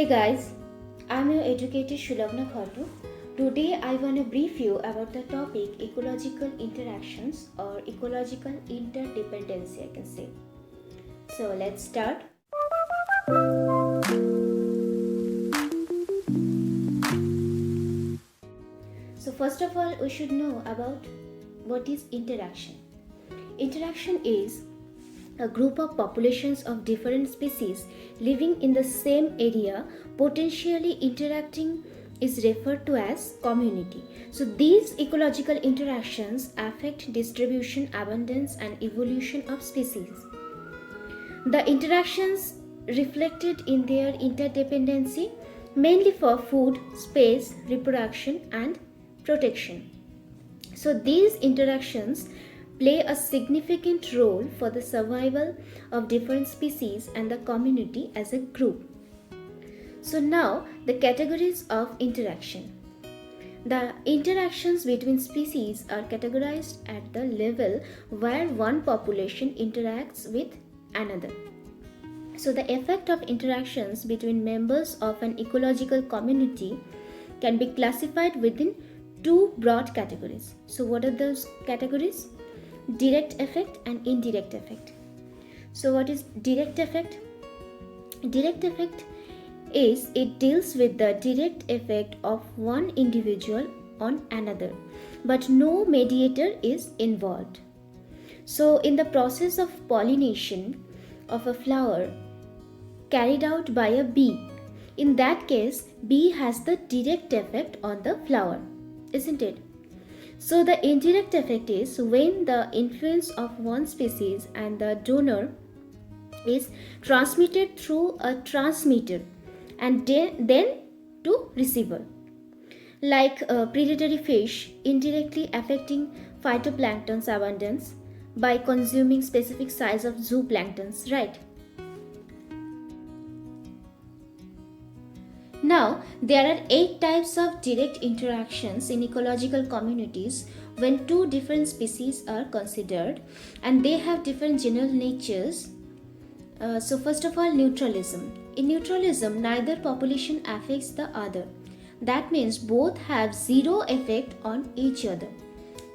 guys, I'm your educator Shulagna Khatu. Today I want to brief you about the topic ecological interactions or ecological interdependency, I can say. So let's start. So first of all, we should know about what is interaction. Interaction is a group of populations of different species living in the same area potentially interacting is referred to as community. So these ecological interactions affect distribution, abundance and evolution of species. The interactions reflected in their interdependency mainly for food, space, reproduction and protection. So these interactions play a significant role for the survival of different species and the community as a group. So now the categories of interaction. The interactions between species are categorized at the level where one population interacts with another. So the effect of interactions between members of an ecological community can be classified within two broad categories. So what are those categories? Direct effect and indirect effect. So what is direct effect? Direct effect is it deals with the direct effect of one individual on another, but no mediator is involved. So in the process of pollination of a flower carried out by a bee, in that case bee has the direct effect on the flower, isn't it? So the indirect effect is when the influence of one species and the donor is transmitted through a transmitter and then to receiver. Like predatory fish indirectly affecting phytoplankton's abundance by consuming specific size of zooplanktons, right? Now, there are 8 types of direct interactions in ecological communities when two different species are considered and they have different general natures. So first of all, neutralism. In neutralism, neither population affects the other. That means both have zero effect on each other.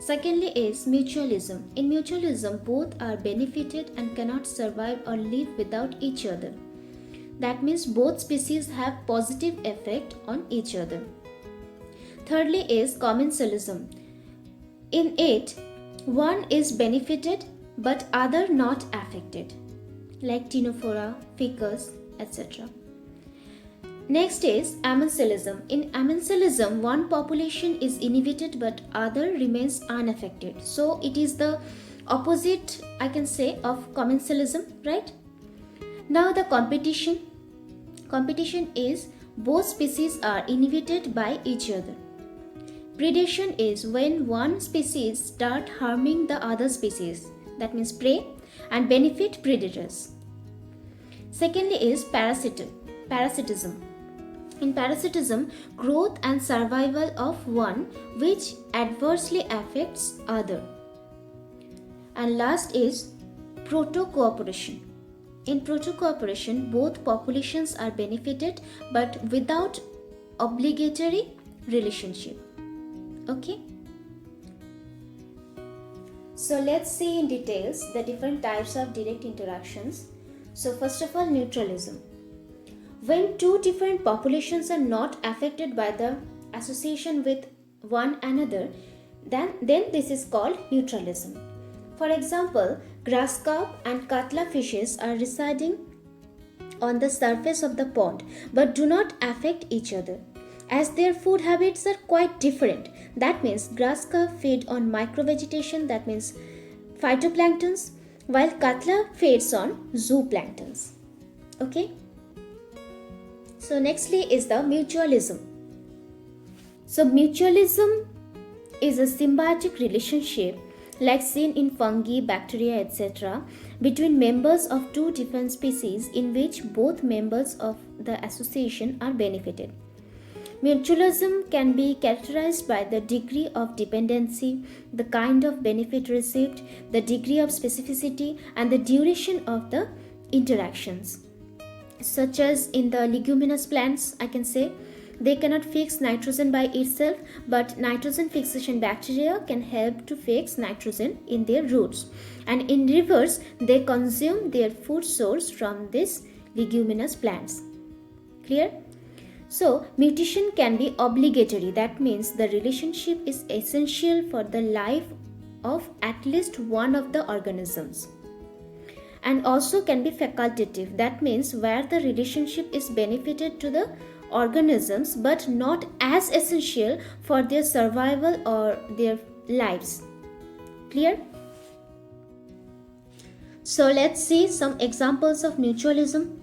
Secondly is mutualism. In mutualism, both are benefited and cannot survive or live without each other. That means both species have positive effect on each other. Thirdly is commensalism. In it, one is benefited but other not affected, like Ctenophora, Ficus, etc. Next is amensalism. In amensalism, one population is inhibited but other remains unaffected. So it is the opposite, I can say, of commensalism, right? Now the competition. Competition is both species are inhibited by each other. Predation is when one species start harming the other species, that means prey, and benefit predators. Secondly is parasitism. In parasitism, growth and survival of one which adversely affects other. And last is proto-cooperation. In proto-cooperation, both populations are benefited but without obligatory relationship. Okay? So let's see in details the different types of direct interactions. So first of all, neutralism. When two different populations are not affected by the association with one another, then this is called neutralism. For example, grass carp and katla fishes are residing on the surface of the pond but do not affect each other, as their food habits are quite different. That means grass carp feed on microvegetation, that means phytoplanktons, while katla feeds on zooplanktons. Okay? So nextly is the mutualism. So mutualism is a symbiotic relationship like seen in fungi, bacteria, etc., between members of two different species in which both members of the association are benefited. Mutualism can be characterized by the degree of dependency, the kind of benefit received, the degree of specificity, and the duration of the interactions. such as in the leguminous plants, I can say. They cannot fix nitrogen by itself, but nitrogen fixation bacteria can help to fix nitrogen in their roots. And in reverse, they consume their food source from these leguminous plants. Clear? So, mutation can be obligatory. That means the relationship is essential for the life of at least one of the organisms. And also can be facultative. That means where the relationship is benefited to the organisms but not as essential for their survival or their lives. Clear? So let's see some examples of mutualism.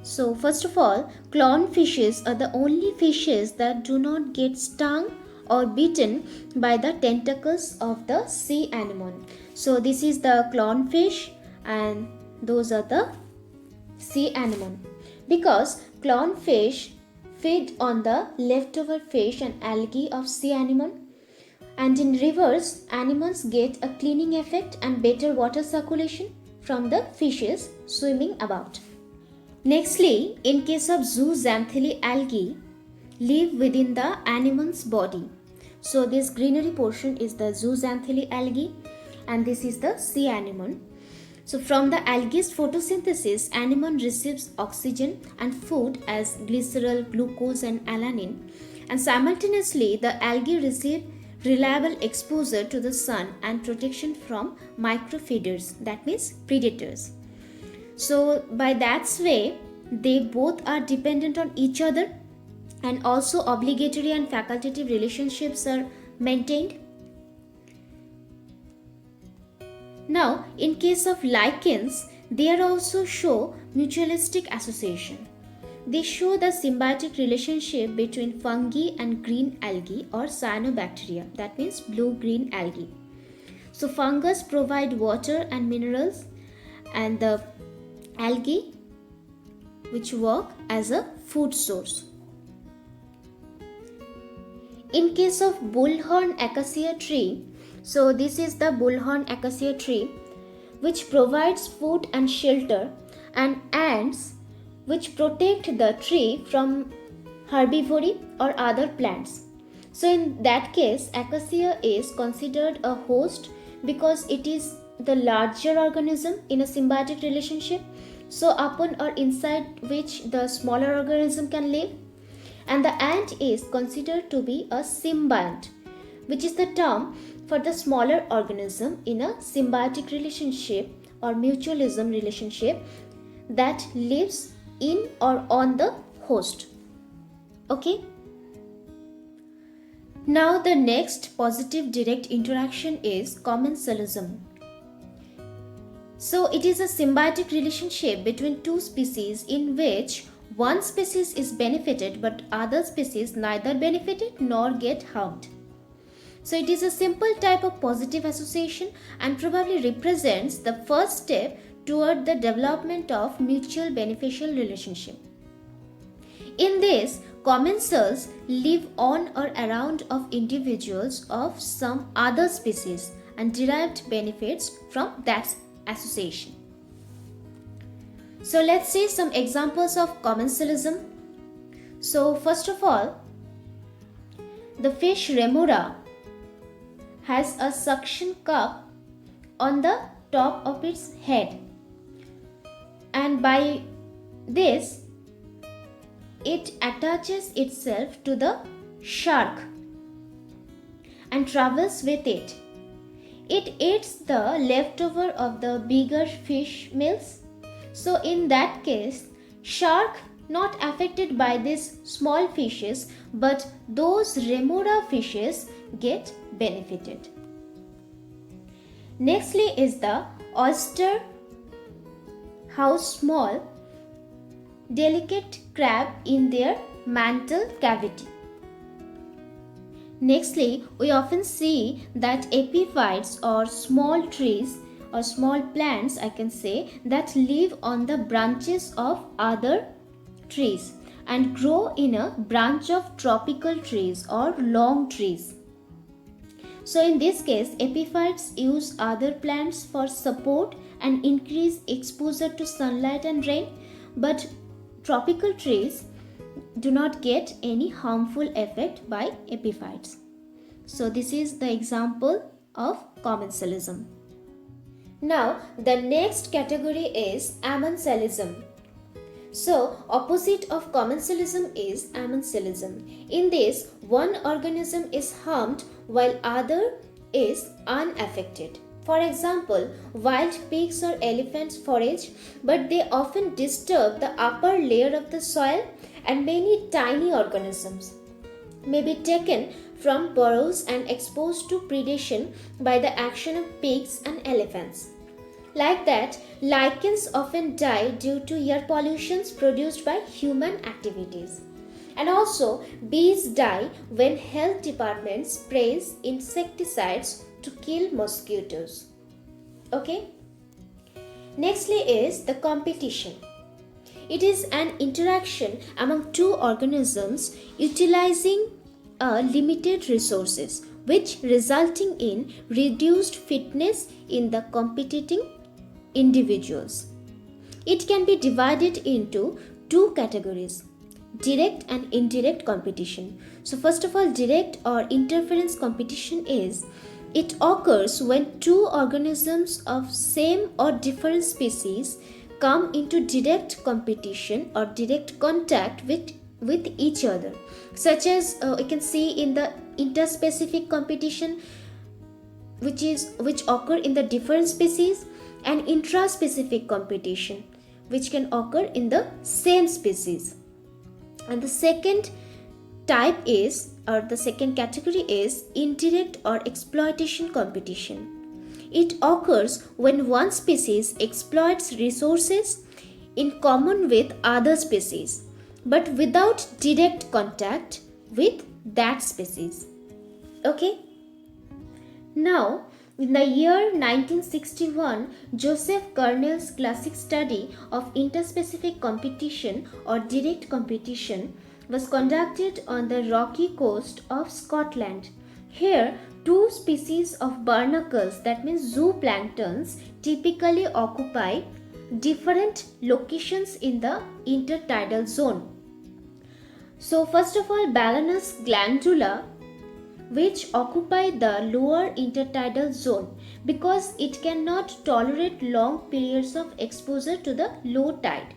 So first of all, clownfishes are the only fishes that do not get stung or bitten by the tentacles of the sea anemone. So this is the clownfish and those are the sea anemone. Because clownfish feed on the leftover fish and algae of sea anemone, and in reverse, anemones get a cleaning effect and better water circulation from the fishes swimming about. Nextly, in case of zooxanthellae algae, live within the anemone's body. So this greenery portion is the zooxanthellae algae and this is the sea anemone. So from the algae's photosynthesis, anemone receives oxygen and food as glycerol, glucose and alanine, and simultaneously the algae receive reliable exposure to the sun and protection from microfeeders, that means predators. So by that way, they both are dependent on each other and also obligatory and facultative relationships are maintained. Now, in case of lichens, they are also show mutualistic association. They show the symbiotic relationship between fungi and green algae or cyanobacteria, that means blue-green algae. So fungus provide water and minerals and the algae which work as a food source. In case of bullhorn acacia tree, so this is the bullhorn acacia tree which provides food and shelter, and ants which protect the tree from herbivory or other plants. So in that case, acacia is considered a host because it is the larger organism in a symbiotic relationship, so upon or inside which the smaller organism can live. And the ant is considered to be a symbiont, which is the term for the smaller organism in a symbiotic relationship or mutualism relationship that lives in or on the host. Okay? Now the next positive direct interaction is commensalism. So it is a symbiotic relationship between two species in which one species is benefited but other species neither benefited nor get harmed. So it is a simple type of positive association and probably represents the first step toward the development of mutual beneficial relationship. In this, commensals live on or around of individuals of some other species and derived benefits from that association. So let's see some examples of commensalism. So first of all, the fish remora has a suction cup on the top of its head, and by this it attaches itself to the shark and travels with it. It eats the leftover of the bigger fish meals. So in that case, shark not affected by these small fishes, but those remora fishes get benefited. Nextly is the oyster house small delicate crab in their mantle cavity. Nextly, we often see that epiphytes or small trees or small plants, I can say, that live on the branches of other trees and grow in a branch of tropical trees or long trees. So in this case, epiphytes use other plants for support and increase exposure to sunlight and rain, but tropical trees do not get any harmful effect by epiphytes. So this is the example of commensalism. Now the next category is amensalism. So opposite of commensalism is amensalism. In this, one organism is harmed while other is unaffected. For example, wild pigs or elephants forage, but they often disturb the upper layer of the soil, and many tiny organisms may be taken from burrows and exposed to predation by the action of pigs and elephants. Like that, lichens often die due to air pollutions produced by human activities. And also, bees die when health departments sprays insecticides to kill mosquitoes. Okay? Nextly is the competition. It is an interaction among two organisms utilizing limited resources, which resulting in reduced fitness in the competing individuals. It can be divided into two categories: direct and indirect competition. So first of all, direct or interference competition is it occurs when two organisms of same or different species come into direct competition or direct contact with each other, such as we can see in the interspecific competition which occur in the different species, and intraspecific competition which can occur in the same species. And the second type is, or the second category is indirect or exploitation competition. It occurs when one species exploits resources in common with other species, but without direct contact with that species. Okay? Now, in the year 1961, Joseph Cornell's classic study of interspecific competition or direct competition was conducted on the rocky coast of Scotland. Here, two species of barnacles, that means zooplanktons, typically occupy different locations in the intertidal zone. So, first of all, Balanus glandula, which occupy the lower intertidal zone because it cannot tolerate long periods of exposure to the low tide,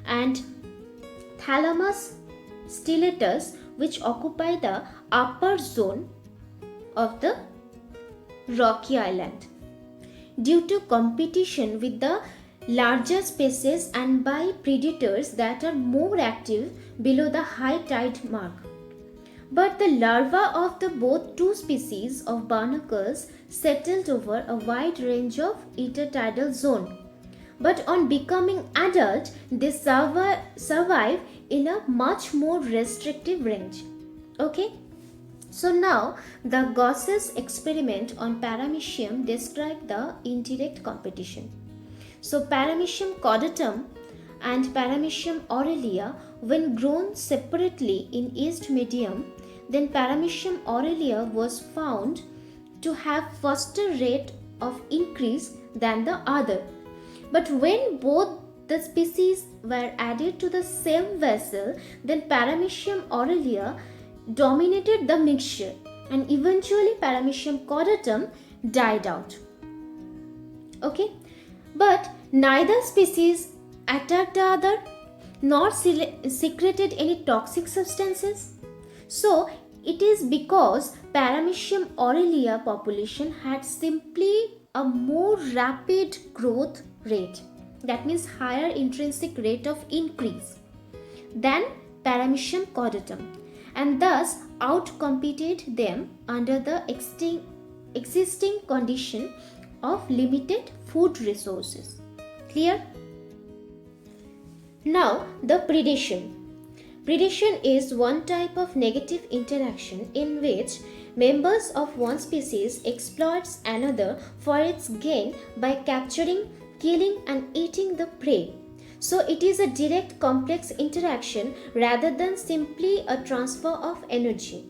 and Thalamus stylatus, which occupy the upper zone of the rocky island. Due to competition with the larger species and by predators that are more active below the high tide mark. But the larvae of the both two species of barnacles settled over a wide range of intertidal zone. But on becoming adult, they survive in a much more restrictive range. Okay? So now, the Gauss's experiment on Paramecium described the indirect competition. So Paramecium caudatum and Paramecium aurelia, when grown separately in yeast medium, then Paramecium aurelia was found to have faster rate of increase than the other. But when both the species were added to the same vessel, then Paramecium aurelia dominated the mixture, and eventually Paramecium caudatum died out. Okay, but neither species attacked the other nor secreted any toxic substances. So it is because Paramecium aurelia population had simply a more rapid growth rate, that means higher intrinsic rate of increase, than Paramecium caudatum, and thus outcompeted them under the existing condition of limited food resources. Clear? Now, the predation. Predation is one type of negative interaction in which members of one species exploits another for its gain by capturing, killing and eating the prey. So it is a direct complex interaction rather than simply a transfer of energy.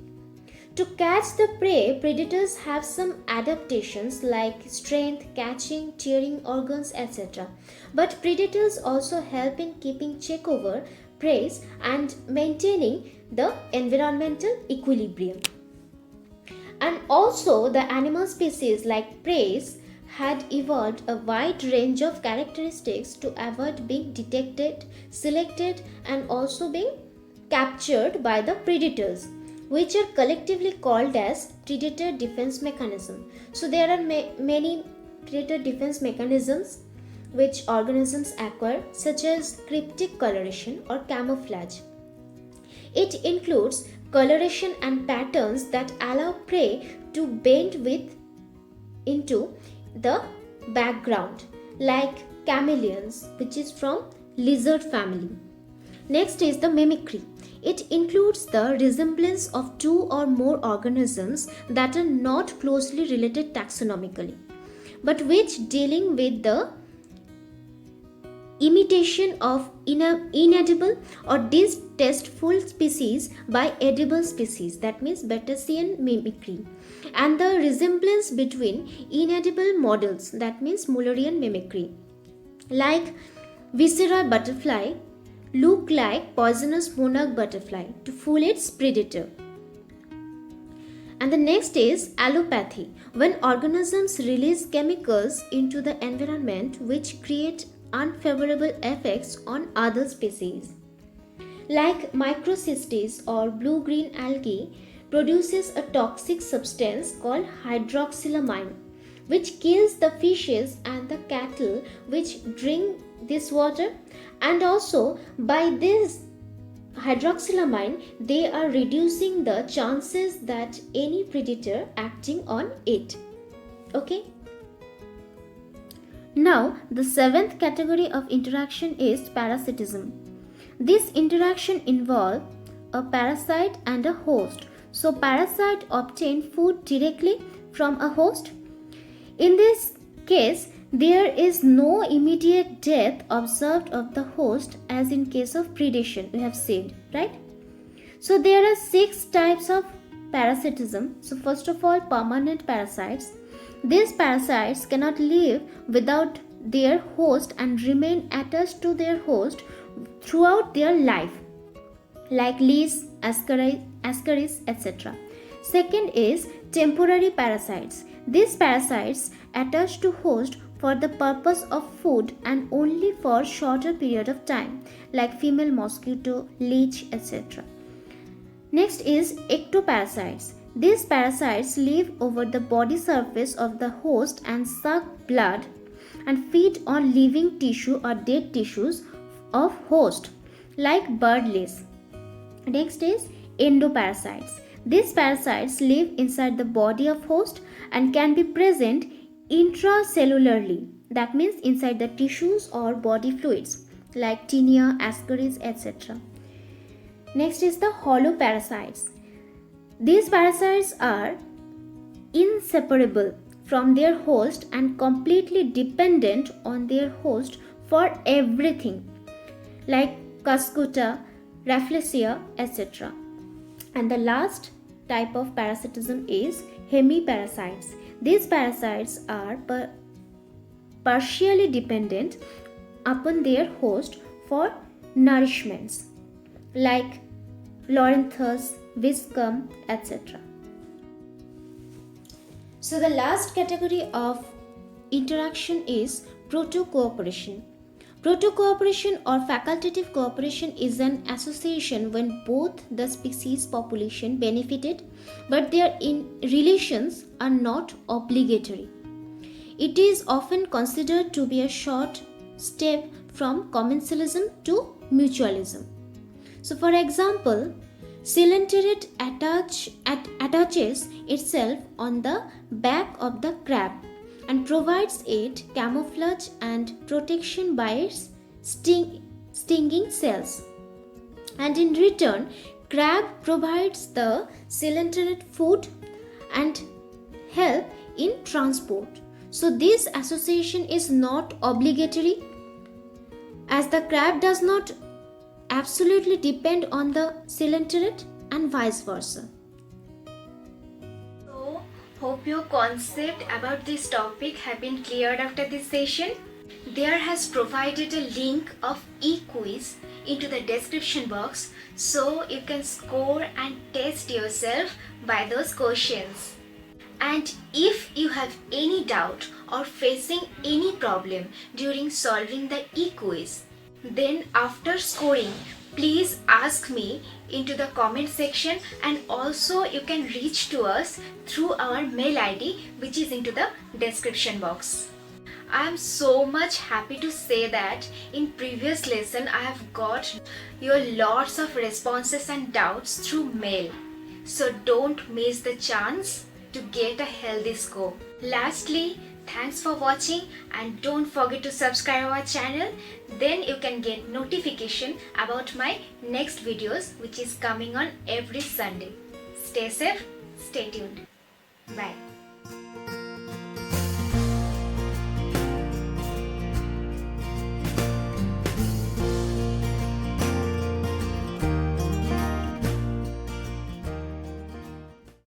To catch the prey, predators have some adaptations like strength, catching, tearing organs, etc. But predators also help in keeping check over prey and maintaining the environmental equilibrium. And also, the animal species like prey had evolved a wide range of characteristics to avoid being detected, selected, and also being captured by the predators, which are collectively called as predator defense mechanism. So there are many predator defense mechanisms which organisms acquire, such as cryptic coloration or camouflage. It includes coloration and patterns that allow prey to bend into the background, like chameleons, which is from lizard family. Next is the mimicry. It includes the resemblance of two or more organisms that are not closely related taxonomically, but which dealing with the imitation of inedible or distasteful species by edible species, that means Batesian mimicry, and the resemblance between inedible models, that means Mullerian mimicry, like viscera butterfly look like poisonous monarch butterfly to fool its predator. And the next is allopathy, when organisms release chemicals into the environment which create unfavorable effects on other species. Like microcystis or blue-green algae produces a toxic substance called hydroxylamine, which kills the fishes and the cattle which drink this water, and also by this hydroxylamine they are reducing the chances that any predator acting on it. Okay. Now, the seventh category of interaction is parasitism. This interaction involves a parasite and a host. So, parasite obtain food directly from a host. In this case, there is no immediate death observed of the host as in case of predation, we have said, right? So, there are 6 types of parasitism. So, first of all, permanent parasites. These parasites cannot live without their host and remain attached to their host throughout their life, like lice, ascaris, etc. Second is temporary parasites. These parasites attach to host for the purpose of food and only for shorter period of time, like female mosquito, leech, etc. Next is ectoparasites. These parasites live over the body surface of the host and suck blood and feed on living tissue or dead tissues of host, like bird lice. Next is endoparasites. These parasites live inside the body of host and can be present intracellularly, that means inside the tissues or body fluids, like tinea, ascaris, etc. Next is the holoparasites. These parasites are inseparable from their host and completely dependent on their host for everything, like Cuscuta, Rafflesia, etc. And the last type of parasitism is hemiparasites. These parasites are partially dependent upon their host for nourishments, like Lorenthus, Viscum, etc. So the last category of interaction is proto-cooperation. Proto-cooperation or facultative cooperation is an association when both the species population benefited, but their relations are not obligatory. It is often considered to be a short step from commensalism to mutualism. So for example, Coelenterate attaches itself on the back of the crab and provides it camouflage and protection by its stinging cells. And in return, crab provides the coelenterate food and help in transport. So this association is not obligatory, as the crab does not absolutely depend on the coelenterate and vice versa. hope your concept about this topic have been cleared after this session. There has provided a link of e-quiz into the description box so you can score and test yourself by those questions. And if you have any doubt or facing any problem during solving the e-quiz, then after scoring, please ask me into the comment section, and also you can reach to us through our mail ID which is into the description box. I am so much happy to say that in previous lesson I have got your lots of responses and doubts through mail. So don't miss the chance to get a healthy score. Lastly, thanks for watching and don't forget to subscribe our channel. Then you can get notification about my next videos which is coming on every Sunday. Stay safe, stay tuned. Bye.